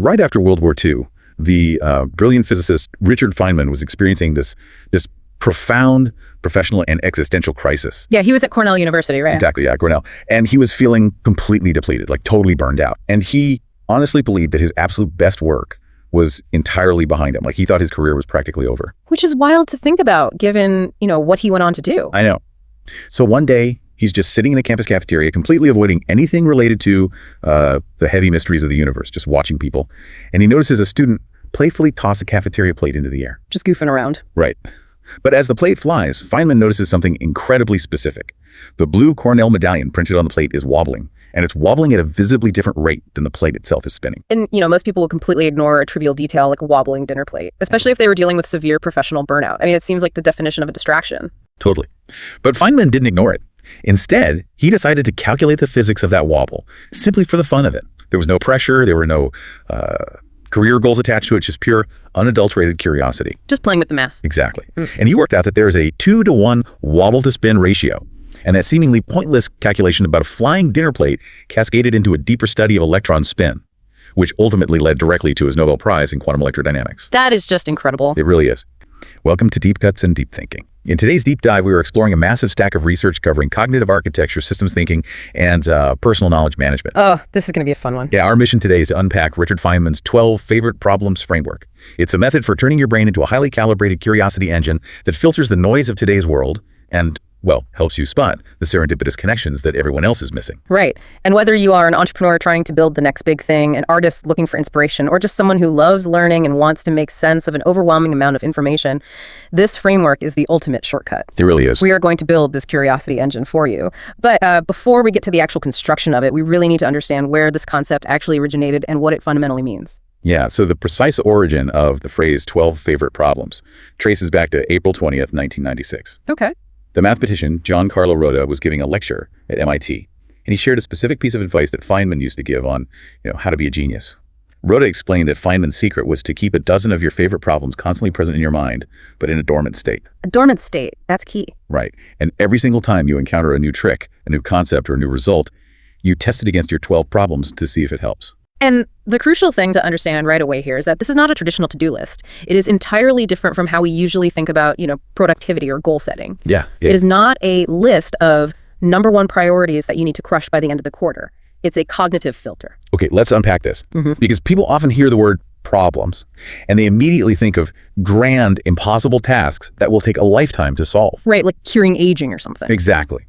Right after World War II, the brilliant physicist Richard Feynman was experiencing this profound professional and existential crisis. Yeah, he was at Cornell University, right? Exactly, yeah, Cornell. And he was feeling completely depleted, like totally burned out. And he honestly believed that his absolute best work was entirely behind him. Like he thought his career was practically over. Which is wild to think about, given, what he went on to do. I know. So one day, he's just sitting in a campus cafeteria, completely avoiding anything related to the heavy mysteries of the universe, just watching people. And he notices a student playfully toss a cafeteria plate into the air. Just goofing around. Right. But as the plate flies, Feynman notices something incredibly specific. The blue Cornell medallion printed on the plate is wobbling, and it's wobbling at a visibly different rate than the plate itself is spinning. And, most people will completely ignore a trivial detail like a wobbling dinner plate, especially if they were dealing with severe professional burnout. I mean, it seems like the definition of a distraction. Totally. But Feynman didn't ignore it. Instead, he decided to calculate the physics of that wobble, simply for the fun of it. There was no pressure, there were no career goals attached to it, just pure, unadulterated curiosity. Just playing with the math. Exactly. And he worked out that there is a 2-to-1 wobble to spin ratio. And that seemingly pointless calculation about a flying dinner plate cascaded into a deeper study of electron spin, which ultimately led directly to his Nobel Prize in quantum electrodynamics. That is just incredible. It really is. Welcome to Deep Cuts and Deep Thinking. In today's deep dive, we are exploring a massive stack of research covering cognitive architecture, systems thinking, and personal knowledge management. Oh, this is going to be a fun one. Yeah, our mission today is to unpack Richard Feynman's 12 favorite problems framework. It's a method for turning your brain into a highly calibrated curiosity engine that filters the noise of today's world and, well, helps you spot the serendipitous connections that everyone else is missing. Right. And whether you are an entrepreneur trying to build the next big thing, an artist looking for inspiration, or just someone who loves learning and wants to make sense of an overwhelming amount of information, this framework is the ultimate shortcut. It really is. We are going to build this curiosity engine for you. But before we get to the actual construction of it, we really need to understand where this concept actually originated and what it fundamentally means. Yeah, so the precise origin of the phrase 12 favorite problems traces back to April 20th, 1996. Okay. The mathematician John Carlo Rota was giving a lecture at MIT, and he shared a specific piece of advice that Feynman used to give on, how to be a genius. Rota explained that Feynman's secret was to keep a dozen of your favorite problems constantly present in your mind, but in a dormant state. A dormant state, that's key. Right. And every single time you encounter a new trick, a new concept, or a new result, you test it against your 12 problems to see if it helps. And the crucial thing to understand right away here is that this is not a traditional to-do list. It is entirely different from how we usually think about, productivity or goal setting. Yeah. It is not a list of number one priorities that you need to crush by the end of the quarter. It's a cognitive filter. Okay, let's unpack this. Because people often hear the word problems, and they immediately think of grand, impossible tasks that will take a lifetime to solve. Right, like curing aging or something. Exactly.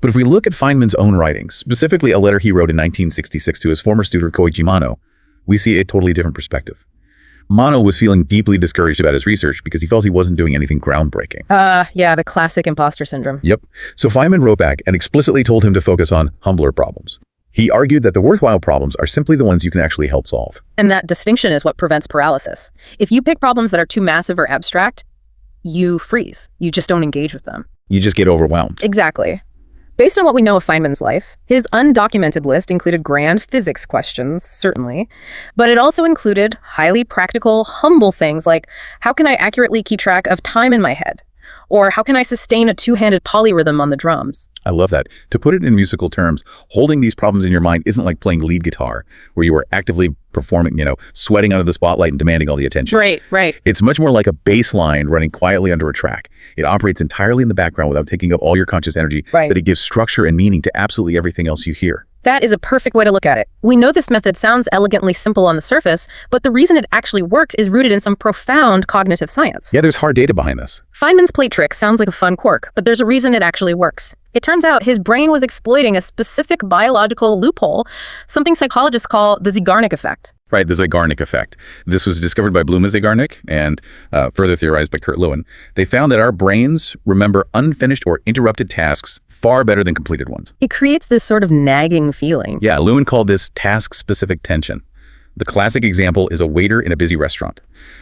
But if we look at Feynman's own writings, specifically a letter he wrote in 1966 to his former student Koichi Mano, we see a totally different perspective. Mano was feeling deeply discouraged about his research because he felt he wasn't doing anything groundbreaking. Yeah, the classic imposter syndrome. Yep. So Feynman wrote back and explicitly told him to focus on humbler problems. He argued that the worthwhile problems are simply the ones you can actually help solve. And that distinction is what prevents paralysis. If you pick problems that are too massive or abstract, you freeze. You just don't engage with them. You just get overwhelmed. Exactly. Based on what we know of Feynman's life, his undocumented list included grand physics questions, certainly, but it also included highly practical, humble things like, how can I accurately keep track of time in my head? Or how can I sustain a two-handed polyrhythm on the drums? I love that. To put it in musical terms, holding these problems in your mind isn't like playing lead guitar, where you are actively performing, sweating under the spotlight and demanding all the attention. Right. It's much more like a bass line running quietly under a track. It operates entirely in the background without taking up all your conscious energy, but it gives structure and meaning to absolutely everything else you hear. That is a perfect way to look at it. We know this method sounds elegantly simple on the surface, but the reason it actually works is rooted in some profound cognitive science. Yeah, there's hard data behind this. Feynman's plate trick sounds like a fun quirk, but there's a reason it actually works. It turns out his brain was exploiting a specific biological loophole, something psychologists call the Zeigarnik effect. Right, the Zeigarnik effect. This was discovered by Bluma Zeigarnik and further theorized by Kurt Lewin. They found that our brains remember unfinished or interrupted tasks far better than completed ones. It creates this sort of nagging feeling. Yeah, Lewin called this task-specific tension. The classic example is a waiter in a busy restaurant.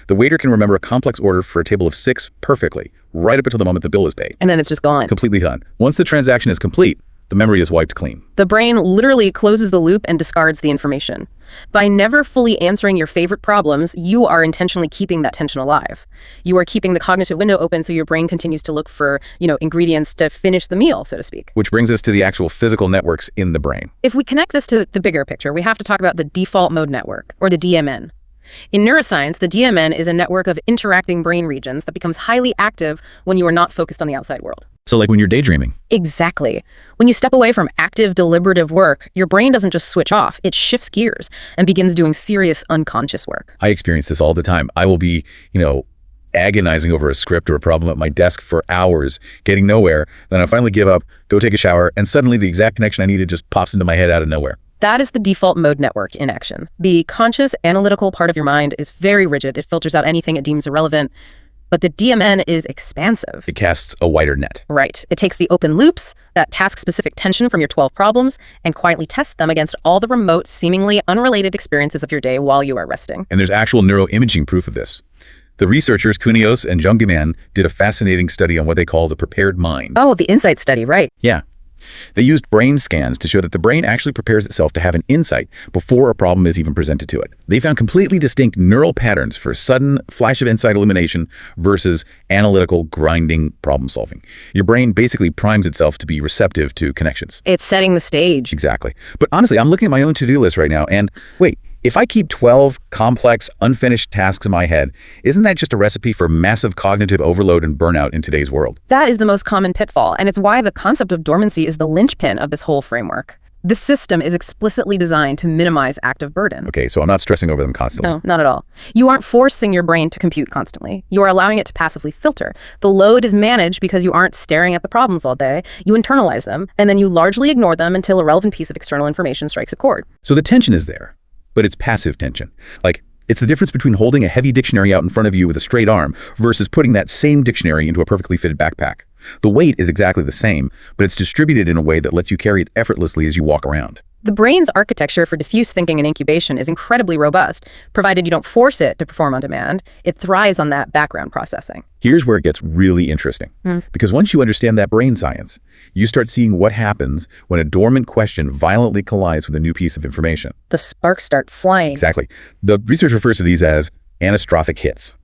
The waiter can remember a complex order for a table of 6 perfectly, right up until the moment the bill is paid. And then it's just gone. Completely done. Once the transaction is complete, The memory is wiped clean. The brain literally closes the loop and discards the information. By never fully answering your favorite problems, you are intentionally keeping that tension alive. You are keeping the cognitive window open so your brain continues to look for, ingredients to finish the meal, so to speak. Which brings us to the actual physical networks in the brain. If we connect this to the bigger picture, we have to talk about the default mode network, or the DMN. In neuroscience, the DMN is a network of interacting brain regions that becomes highly active when you are not focused on the outside world. So like when you're daydreaming. Exactly. When you step away from active, deliberative work, your brain doesn't just switch off, it shifts gears and begins doing serious unconscious work. I experience this all the time. I will be, agonizing over a script or a problem at my desk for hours, getting nowhere. Then I finally give up, go take a shower, and suddenly the exact connection I needed just pops into my head out of nowhere. That is the default mode network in action. The conscious, analytical part of your mind is very rigid. It filters out anything it deems irrelevant. But the DMN is expansive. It casts a wider net. Right. It takes the open loops, that task-specific tension from your 12 problems, and quietly tests them against all the remote, seemingly unrelated experiences of your day while you are resting. And there's actual neuroimaging proof of this. The researchers Kunios and Junggemann did a fascinating study on what they call the prepared mind. Oh, the insight study, right. Yeah. They used brain scans to show that the brain actually prepares itself to have an insight before a problem is even presented to it. They found completely distinct neural patterns for sudden flash of insight illumination versus analytical grinding problem solving. Your brain basically primes itself to be receptive to connections. It's setting the stage. Exactly. But honestly, I'm looking at my own to-do list right now and wait, if I keep 12 complex, unfinished tasks in my head, isn't that just a recipe for massive cognitive overload and burnout in today's world? That is the most common pitfall, and it's why the concept of dormancy is the linchpin of this whole framework. The system is explicitly designed to minimize active burden. Okay, so I'm not stressing over them constantly. No, not at all. You aren't forcing your brain to compute constantly. You are allowing it to passively filter. The load is managed because you aren't staring at the problems all day. You internalize them, and then you largely ignore them until a relevant piece of external information strikes a chord. So the tension is there. But it's passive tension. Like, it's the difference between holding a heavy dictionary out in front of you with a straight arm versus putting that same dictionary into a perfectly fitted backpack. The weight is exactly the same, but it's distributed in a way that lets you carry it effortlessly as you walk around. The brain's architecture for diffuse thinking and incubation is incredibly robust, provided you don't force it to perform on demand. It thrives on that background processing. Here's where it gets really interesting. Because once you understand that brain science, you start seeing what happens when a dormant question violently collides with a new piece of information. The sparks start flying. Exactly. The research refers to these as anastrophic hits.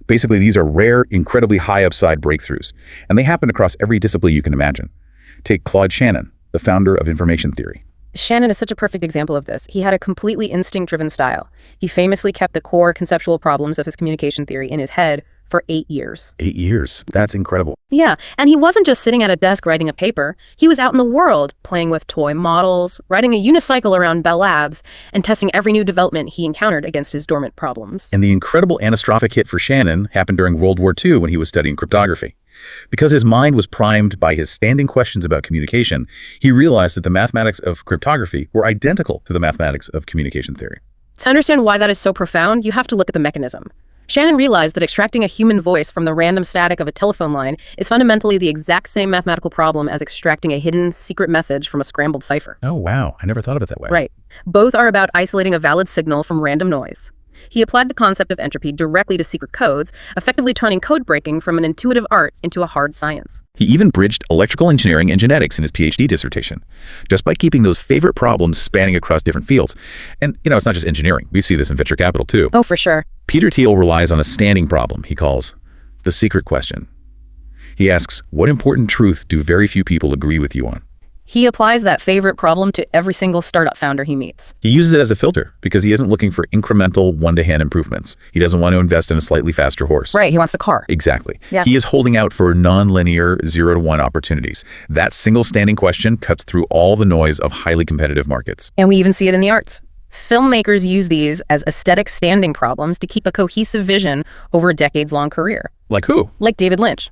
Basically, these are rare, incredibly high upside breakthroughs, and they happen across every discipline you can imagine. Take Claude Shannon, the founder of information theory. Shannon is such a perfect example of this. He had a completely instinct-driven style. He famously kept the core conceptual problems of his communication theory in his head for 8 years. 8 years. That's incredible. Yeah, and he wasn't just sitting at a desk writing a paper. He was out in the world, playing with toy models, riding a unicycle around Bell Labs, and testing every new development he encountered against his dormant problems. And the incredible anastrophic hit for Shannon happened during World War II when he was studying cryptography. Because his mind was primed by his standing questions about communication, he realized that the mathematics of cryptography were identical to the mathematics of communication theory. To understand why that is so profound, you have to look at the mechanism. Shannon realized that extracting a human voice from the random static of a telephone line is fundamentally the exact same mathematical problem as extracting a hidden secret message from a scrambled cipher. Oh, wow. I never thought of it that way. Right. Both are about isolating a valid signal from random noise. He applied the concept of entropy directly to secret codes, effectively turning code breaking from an intuitive art into a hard science. He even bridged electrical engineering and genetics in his PhD dissertation, just by keeping those favorite problems spanning across different fields. And, it's not just engineering. We see this in venture capital, too. Oh, for sure. Peter Thiel relies on a standing problem he calls the secret question. He asks, what important truth do very few people agree with you on? He applies that favorite problem to every single startup founder he meets. He uses it as a filter because he isn't looking for incremental one-to-hand improvements. He doesn't want to invest in a slightly faster horse. Right, he wants the car. Exactly. Yeah. He is holding out for non-linear 0-to-1 opportunities. That single standing question cuts through all the noise of highly competitive markets. And we even see it in the arts. Filmmakers use these as aesthetic standing problems to keep a cohesive vision over a decades-long career. Like who? Like David Lynch.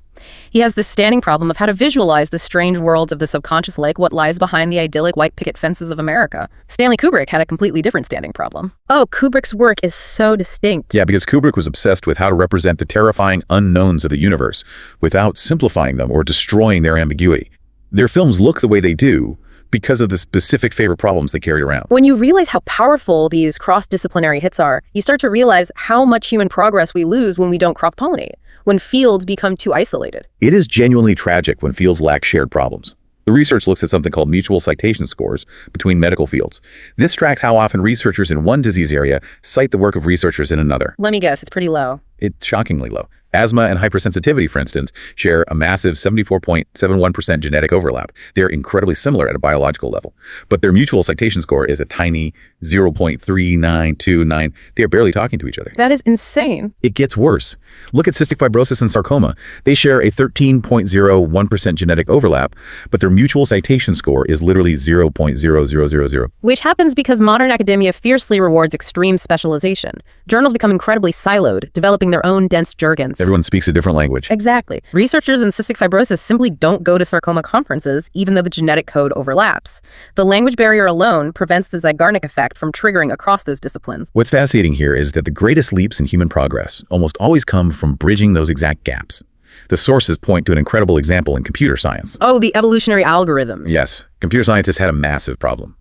He has this standing problem of how to visualize the strange worlds of the subconscious, like what lies behind the idyllic white picket fences of America. Stanley Kubrick had a completely different standing problem. Oh, Kubrick's work is so distinct. Yeah, because Kubrick was obsessed with how to represent the terrifying unknowns of the universe without simplifying them or destroying their ambiguity. Their films look the way they do because of the specific favorite problems they carried around. When you realize how powerful these cross-disciplinary hits are, you start to realize how much human progress we lose when we don't cross-pollinate, when fields become too isolated. It is genuinely tragic when fields lack shared problems. The research looks at something called mutual citation scores between medical fields. This tracks how often researchers in one disease area cite the work of researchers in another. Let me guess, it's pretty low. It's shockingly low. Asthma and hypersensitivity, for instance, share a massive 74.71% genetic overlap. They're incredibly similar at a biological level, but their mutual citation score is a tiny 0.3929. They are barely talking to each other. That is insane. It gets worse. Look at cystic fibrosis and sarcoma. They share a 13.01% genetic overlap, but their mutual citation score is literally 0.0000. Which happens because modern academia fiercely rewards extreme specialization. Journals become incredibly siloed, developing their own dense jargons. Everyone speaks a different language. Exactly. Researchers in cystic fibrosis simply don't go to sarcoma conferences, even though the genetic code overlaps. The language barrier alone prevents the Zeigarnik effect from triggering across those disciplines. What's fascinating here is that the greatest leaps in human progress almost always come from bridging those exact gaps. The sources point to an incredible example in computer science. Oh, the evolutionary algorithms. Yes, computer scientists had a massive problem.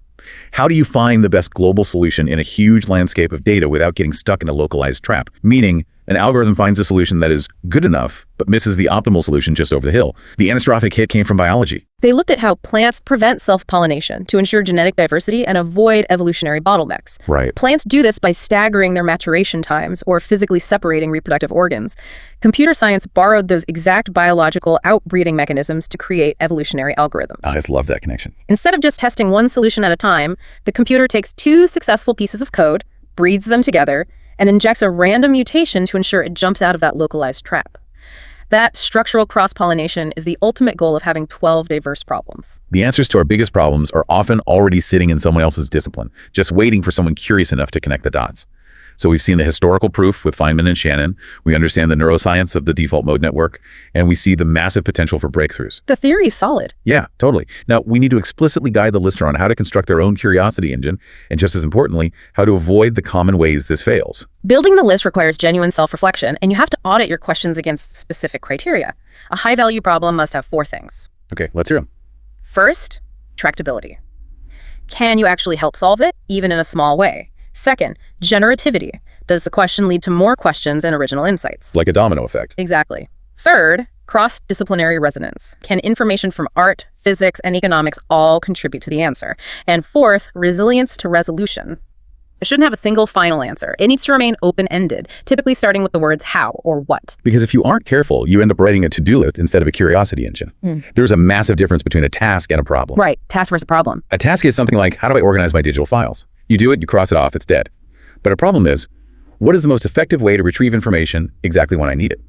How do you find the best global solution in a huge landscape of data without getting stuck in a localized trap? Meaning, an algorithm finds a solution that is good enough, but misses the optimal solution just over the hill. The Anastrophic hit came from biology. They looked at how plants prevent self-pollination to ensure genetic diversity and avoid evolutionary bottlenecks. Right. Plants do this by staggering their maturation times or physically separating reproductive organs. Computer science borrowed those exact biological outbreeding mechanisms to create evolutionary algorithms. I just love that connection. Instead of just testing one solution at a time, the computer takes two successful pieces of code, breeds them together, and injects a random mutation to ensure it jumps out of that localized trap. That structural cross-pollination is the ultimate goal of having 12 diverse problems. The answers to our biggest problems are often already sitting in someone else's discipline, just waiting for someone curious enough to connect the dots. So we've seen the historical proof with Feynman and Shannon. We understand the neuroscience of the default mode network, and we see the massive potential for breakthroughs. The theory is solid. Yeah, totally. Now, we need to explicitly guide the listener on how to construct their own curiosity engine, and just as importantly, how to avoid the common ways this fails. Building the list requires genuine self-reflection, and you have to audit your questions against specific criteria. A high-value problem must have 4 things. Okay, let's hear them. First, tractability. Can you actually help solve it, even in a small way? Second, generativity. Does the question lead to more questions and original insights? Like a domino effect. Exactly. Third, cross-disciplinary resonance. Can information from art, physics, and economics all contribute to the answer? And fourth, resilience to resolution. It shouldn't have a single final answer. It needs to remain open-ended, typically starting with the words how or what. Because if you aren't careful, you end up writing a to-do list instead of a curiosity engine. There's a massive difference between a task and a problem. Right, task versus problem. A task is something like, how do I organize my digital files? You do it, you cross it off, it's dead. But a problem is, what is the most effective way to retrieve information exactly when I need it?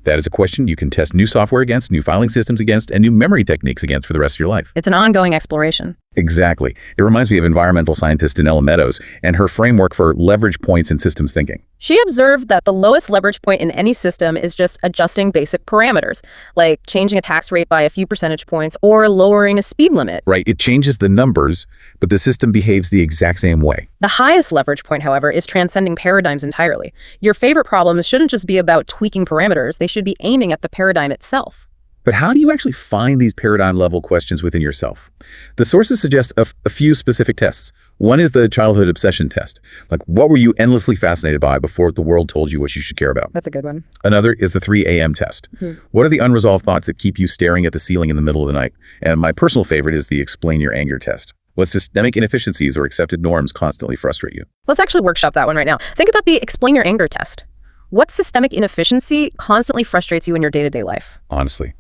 That is a question you can test new software against, new filing systems against, and new memory techniques against for the rest of your life. It's an ongoing exploration. Exactly. It reminds me of environmental scientist Danella Meadows and her framework for leverage points in systems thinking. She observed that the lowest leverage point in any system is just adjusting basic parameters, like changing a tax rate by a few percentage points or lowering a speed limit. Right. It changes the numbers, but the system behaves the exact same way. The highest leverage point, however, is transcending paradigms entirely. Your favorite problems shouldn't just be about tweaking parameters. They should be aiming at the paradigm itself. But how do you actually find these paradigm-level questions within yourself? The sources suggest a few specific tests. One is the childhood obsession test. Like, what were you endlessly fascinated by before the world told you what you should care about? That's a good one. Another is the 3 a.m. test. What are the unresolved thoughts that keep you staring at the ceiling in the middle of the night? And my personal favorite is the explain your anger test. What systemic inefficiencies or accepted norms constantly frustrate you? Let's actually workshop that one right now. Think about the explain your anger test. What systemic inefficiency constantly frustrates you in your day-to-day life? Honestly,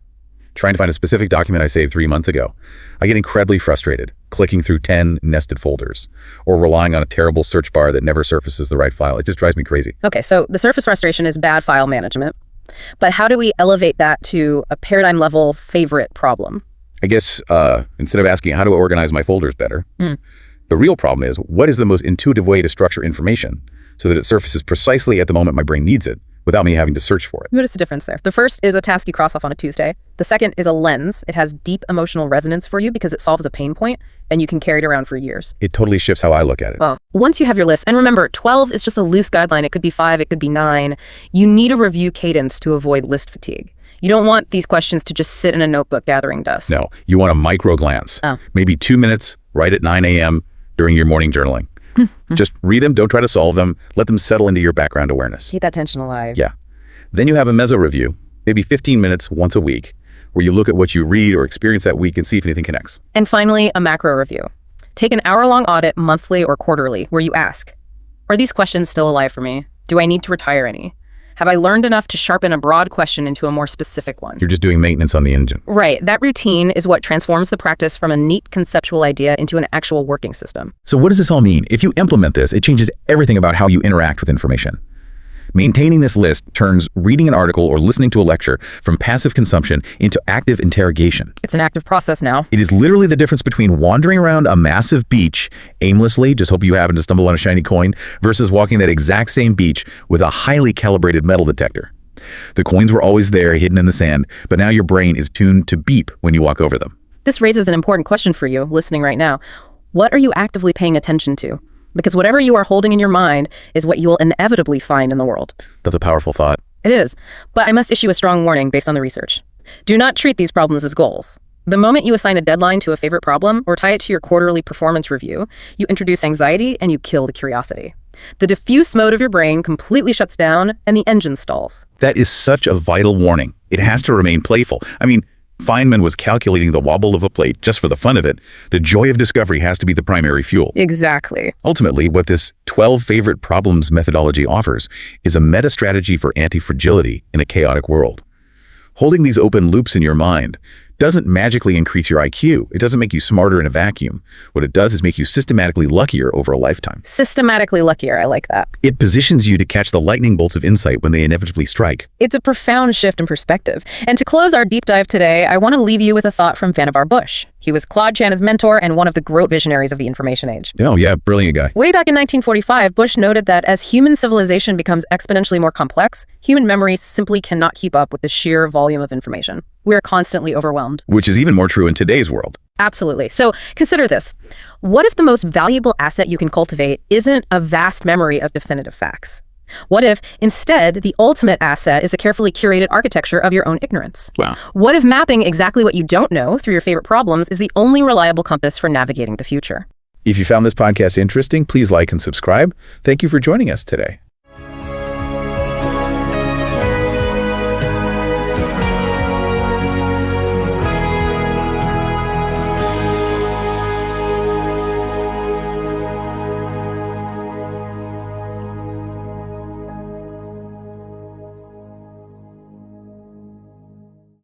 trying to find a specific document I saved 3 months ago. I get incredibly frustrated clicking through 10 nested folders or relying on a terrible search bar that never surfaces the right file. It just drives me crazy. Okay, so the surface frustration is bad file management. But how do we elevate that to a paradigm level favorite problem? I guess instead of asking how do I organize my folders better, the real problem is what is the most intuitive way to structure information so that it surfaces precisely at the moment my brain needs it, without me having to search for it. Notice the difference there. The first is a task you cross off on a Tuesday. The second is a lens. It has deep emotional resonance for you because it solves a pain point and you can carry it around for years. It totally shifts how I look at it. Well, once you have your list, and remember, 12 is just a loose guideline. It could be 5, it could be 9. You need to review Cadence to avoid list fatigue. You don't want these questions to just sit in a notebook gathering dust. No, you want a micro glance. Maybe 2 minutes, right at 9 a.m. during your morning journaling. Just read them, don't try to solve them. Let them settle into your background awareness. Keep that tension alive. Yeah. Then you have a Meso review, maybe 15 minutes once a week, where you look at what you read or experience that week and see if anything connects. And finally, a macro review. Take an hour-long audit monthly or quarterly where you ask, are these questions still alive for me? Do I need to retire any? Have I learned enough to sharpen a broad question into a more specific one? You're just doing maintenance on the engine. Right. That routine is what transforms the practice from a neat conceptual idea into an actual working system. So what does this all mean? If you implement this, it changes everything about how you interact with information. Maintaining this list turns reading an article or listening to a lecture from passive consumption into active interrogation. It's an active process now. It is literally the difference between wandering around a massive beach aimlessly, just hope you happen to stumble on a shiny coin, versus walking that exact same beach with a highly calibrated metal detector. The coins were always there, hidden in the sand, but now your brain is tuned to beep when you walk over them. This raises an important question for you, listening right now. What are you actively paying attention to? Because whatever you are holding in your mind is what you will inevitably find in the world. That's a powerful thought. It is. But I must issue a strong warning based on the research. Do not treat these problems as goals. The moment you assign a deadline to a favorite problem or tie it to your quarterly performance review, you introduce anxiety and you kill the curiosity. The diffuse mode of your brain completely shuts down and the engine stalls. That is such a vital warning. It has to remain playful. I mean, Feynman was calculating the wobble of a plate just for the fun of it. The joy of discovery has to be the primary fuel. Exactly. Ultimately, what this 12 favorite problems methodology offers is a meta strategy for anti-fragility in a chaotic world. Holding these open loops in your mind doesn't magically increase your IQ. It doesn't make you smarter in a vacuum. What it does is make you systematically luckier over a lifetime. Systematically luckier, I like that. It positions you to catch the lightning bolts of insight when they inevitably strike. It's a profound shift in perspective. And to close our deep dive today, I want to leave you with a thought from Vannevar Bush. He was Claude Shannon's mentor and one of the great visionaries of the information age. Oh yeah, brilliant guy. Way back in 1945, Bush noted that as human civilization becomes exponentially more complex, human memory simply cannot keep up with the sheer volume of information. We are constantly overwhelmed. Which is even more true in today's world. Absolutely. So consider this. What if the most valuable asset you can cultivate isn't a vast memory of definitive facts? What if, instead, the ultimate asset is a carefully curated architecture of your own ignorance? Wow. What if mapping exactly what you don't know through your favorite problems is the only reliable compass for navigating the future? If you found this podcast interesting, please like and subscribe. Thank you for joining us today.